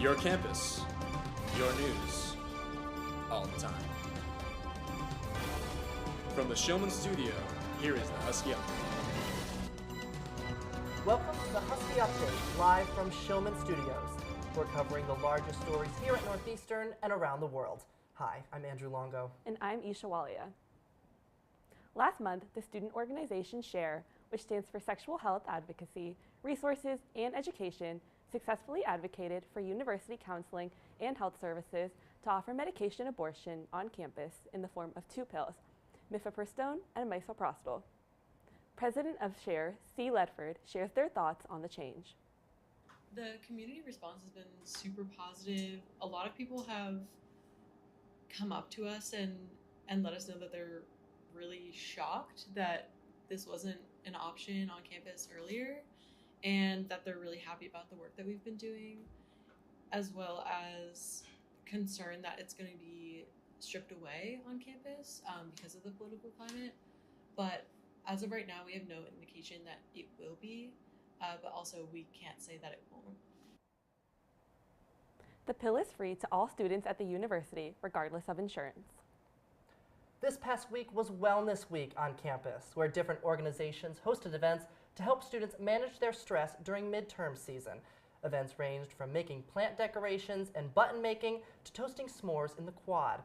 Your campus, your news, all the time. From the Showman Studio, here is the Husky Update. Welcome to the Husky Update, live from Showman Studios. We're covering the largest stories here at Northeastern and around the world. Hi, I'm Andrew Longo. And I'm Isha Walia. Last month, the student organization SHARE, which stands for Sexual Health Advocacy, Resources, and Education, successfully advocated for university counseling and health services to offer medication abortion on campus in the form of two pills, mifepristone and misoprostol. President of SHARE, C. Ledford, shares their thoughts on the change. The community response has been super positive. A lot of people have come up to us and let us know that they're really shocked that this wasn't an option on campus earlier, and that they're really happy about the work that we've been doing, as well as concern that it's going to be stripped away on campus because of the political climate. But as of right now, we have no indication that it will be, but also we can't say that it won't. The pill is free to all students at the university, regardless of insurance. This past week was Wellness Week on campus, where different organizations hosted events to help students manage their stress during midterm season. Events ranged from making plant decorations and button making to toasting s'mores in the quad.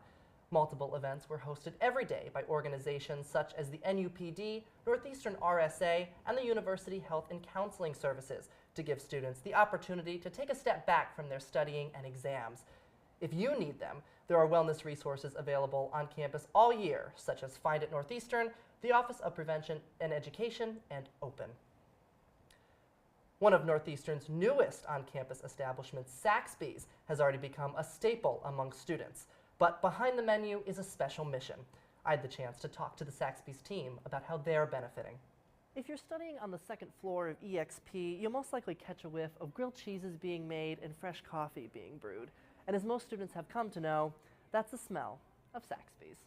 Multiple events were hosted every day by organizations such as the NUPD, Northeastern RSA, and the University Health and Counseling Services to give students the opportunity to take a step back from their studying and exams. If you need them, there are wellness resources available on campus all year, such as Find It Northeastern, the Office of Prevention and Education, and Open. One of Northeastern's newest on-campus establishments, Saxby's, has already become a staple among students. But behind the menu is a special mission. I had the chance to talk to the Saxby's team about how they're benefiting. If you're studying on the second floor of EXP, you'll most likely catch a whiff of grilled cheeses being made and fresh coffee being brewed. And as most students have come to know, that's the smell of Saxby's.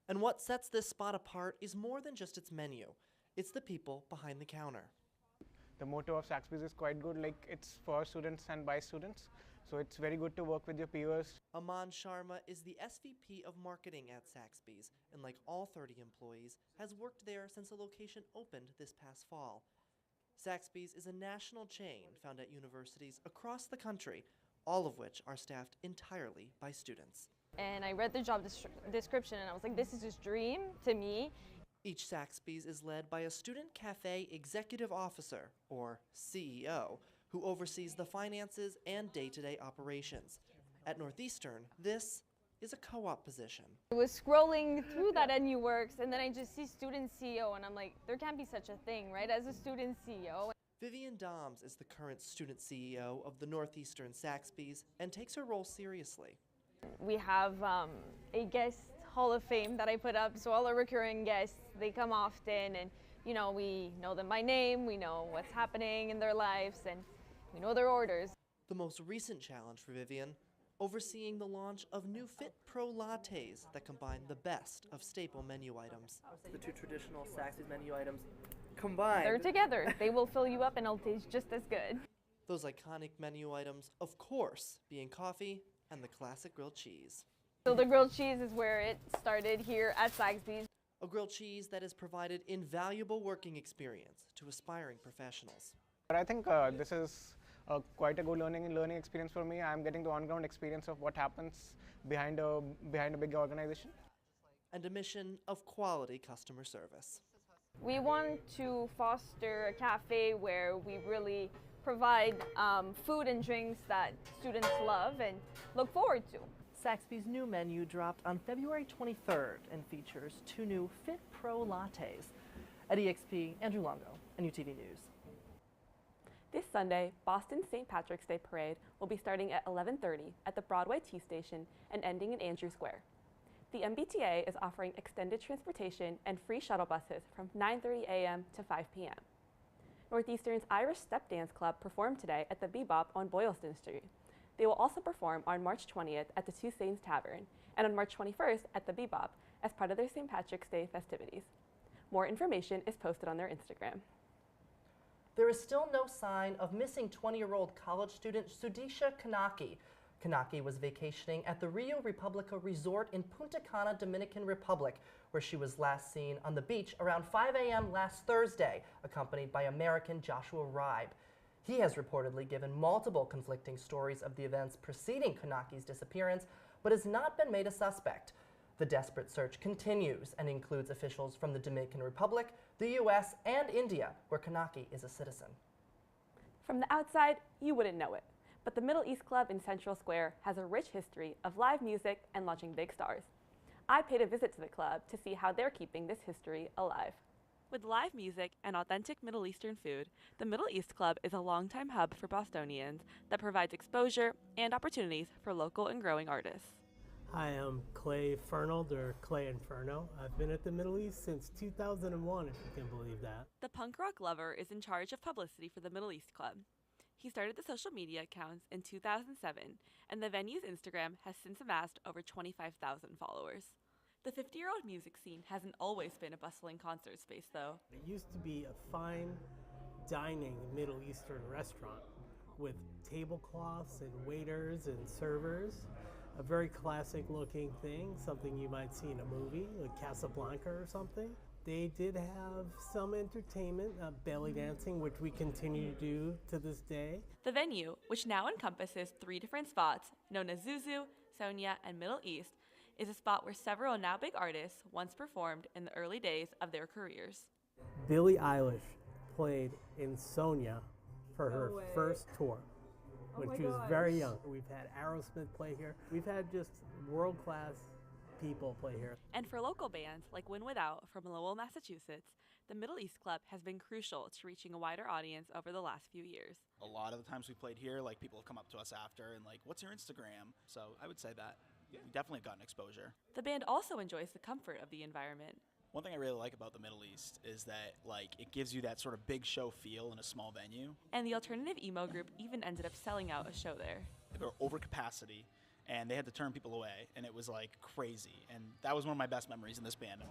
And what sets this spot apart is more than just its menu. It's the people behind the counter. The motto of Saxby's is quite good, like it's for students and by students. So it's very good to work with your peers. Aman Sharma is the SVP of Marketing at Saxby's, and like all 30 employees, has worked there since the location opened this past fall. Saxby's is a national chain found at universities across the country, all of which are staffed entirely by students. And I read the job description and I was like, this is just dream to me. Each Saxby's is led by a Student Cafe Executive Officer, or CEO, who oversees the finances and day-to-day operations. At Northeastern, this is a co-op position. I was scrolling through that NU Works and then I just see student CEO and I'm like, there can't be such a thing, right? As a student CEO. Vivian Doms is the current student CEO of the Northeastern Saxby's and takes her role seriously. We have a guest hall of fame that I put up, so all our recurring guests, they come often and we know them by name, we know what's happening in their lives, and we know their orders. The most recent challenge for Vivian, overseeing the launch of new Fit Pro lattes that combine the best of staple menu items. The two traditional Saxby's menu items combined. They're together. They will fill you up and it'll taste just as good. Those iconic menu items, of course, being coffee and the classic grilled cheese. So the grilled cheese is where it started here at Saxby's. A grilled cheese that has provided invaluable working experience to aspiring professionals. But I think this is quite a good learning experience for me. I'm getting the on-ground experience of what happens behind a big organization. And a mission of quality customer service. We want to foster a cafe where we really provide food and drinks that students love and look forward to. Saxby's new menu dropped on February 23rd and features two new Fit Pro lattes. At EXP, Andrew Longo, NUTV News. This Sunday, Boston's St. Patrick's Day Parade will be starting at 11:30 at the Broadway T Station and ending in Andrew Square. The MBTA is offering extended transportation and free shuttle buses from 9:30 a.m. to 5 p.m. Northeastern's Irish Step Dance Club performed today at the Bebop on Boylston Street. They will also perform on March 20th at the Two Saints Tavern and on March 21st at the Bebop as part of their St. Patrick's Day festivities. More information is posted on their Instagram. there is still no sign of missing 20-year-old college student Sudisha Kanaki. Kanaki was vacationing at the Rio Republica Resort in Punta Cana, Dominican Republic, where she was last seen on the beach around 5 a.m. last Thursday, accompanied by American Joshua Ribe. He has reportedly given multiple conflicting stories of the events preceding Kanaki's disappearance, but has not been made a suspect. The desperate search continues and includes officials from the Dominican Republic, the U.S., and India, where Kanaki is a citizen. From the outside, you wouldn't know it, but the Middle East Club in Central Square has a rich history of live music and launching big stars. I paid a visit to the club to see how they're keeping this history alive. With live music and authentic Middle Eastern food, the Middle East Club is a longtime hub for Bostonians that provides exposure and opportunities for local and growing artists. Hi, I'm Clay Fernald, or Clay Inferno. I've been at the Middle East since 2001, if you can believe that. The punk rock lover is in charge of publicity for the Middle East Club. He started the social media accounts in 2007, and the venue's Instagram has since amassed over 25,000 followers. The 50-year-old music scene hasn't always been a bustling concert space, though. It used to be a fine dining Middle Eastern restaurant with tablecloths and waiters and servers. A very classic looking thing, something you might see in a movie, like Casablanca or something. They did have some entertainment, belly dancing, which we continue to do to this day. The venue, which now encompasses 3 different spots, known as Zuzu, Sonia, and Middle East, is a spot where several now big artists once performed in the early days of their careers. Billie Eilish played in Sonia for her first tour when she was very young. We've had Aerosmith play here. We've had just world-class people play here. And for local bands like Win Without from Lowell, Massachusetts, the Middle East Club has been crucial to reaching a wider audience over the last few years. A lot of the times we played here, like, people have come up to us after and like, what's your Instagram? So I would say that. We definitely gotten exposure. The band also enjoys the comfort of the environment. One thing I really like about the Middle East is that, like, it gives you that sort of big show feel in a small venue. And the alternative emo group even ended up selling out a show there. They were over capacity, and they had to turn people away, and it was, like, crazy. And that was one of my best memories in this band.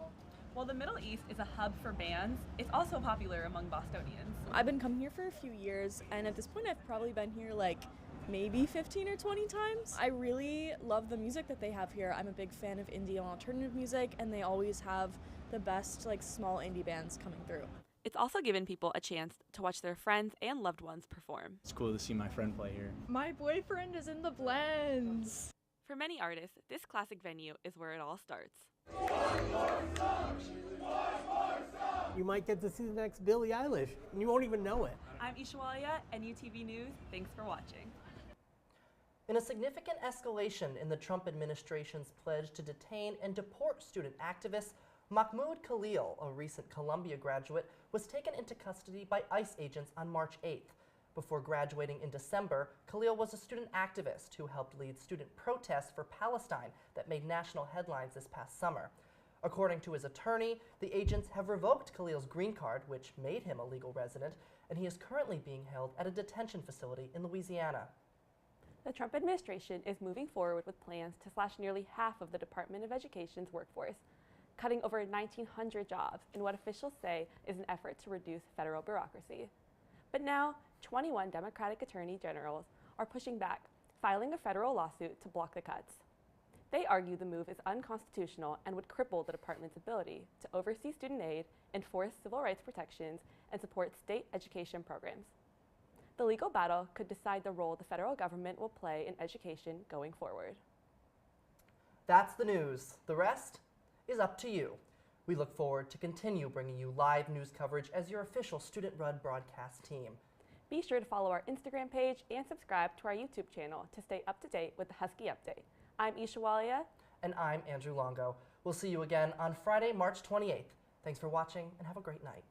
While the Middle East is a hub for bands, it's also popular among Bostonians. I've been coming here for a few years, and at this point I've probably been here like maybe 15 or 20 times. I really love the music that they have here. I'm a big fan of indie and alternative music, and they always have the best like small indie bands coming through. It's also given people a chance to watch their friends and loved ones perform. It's cool to see my friend play here. My boyfriend is in the Blends. For many artists, this classic venue is where it all starts. You might get to see the next Billie Eilish, and you won't even know it. I'm Ishawalia, NUTV News. Thanks for watching. In a significant escalation in the Trump administration's pledge to detain and deport student activists, Mahmoud Khalil, a recent Columbia graduate, was taken into custody by ICE agents on March 8th. Before graduating in December, Khalil was a student activist who helped lead student protests for Palestine that made national headlines this past summer. According to his attorney, the agents have revoked Khalil's green card, which made him a legal resident, and he is currently being held at a detention facility in Louisiana. The Trump administration is moving forward with plans to slash nearly half of the Department of Education's workforce, cutting over 1,900 jobs in what officials say is an effort to reduce federal bureaucracy. But now, 21 Democratic attorney generals are pushing back, filing a federal lawsuit to block the cuts. They argue the move is unconstitutional and would cripple the department's ability to oversee student aid, enforce civil rights protections, and support state education programs. The legal battle could decide the role the federal government will play in education going forward. That's the news. The rest is up to you. We look forward to continue bringing you live news coverage as your official student-run broadcast team. Be sure to follow our Instagram page and subscribe to our YouTube channel to stay up to date with the Husky Update. I'm Ishawalia. And I'm Andrew Longo. We'll see you again on Friday, March 28th. Thanks for watching and have a great night.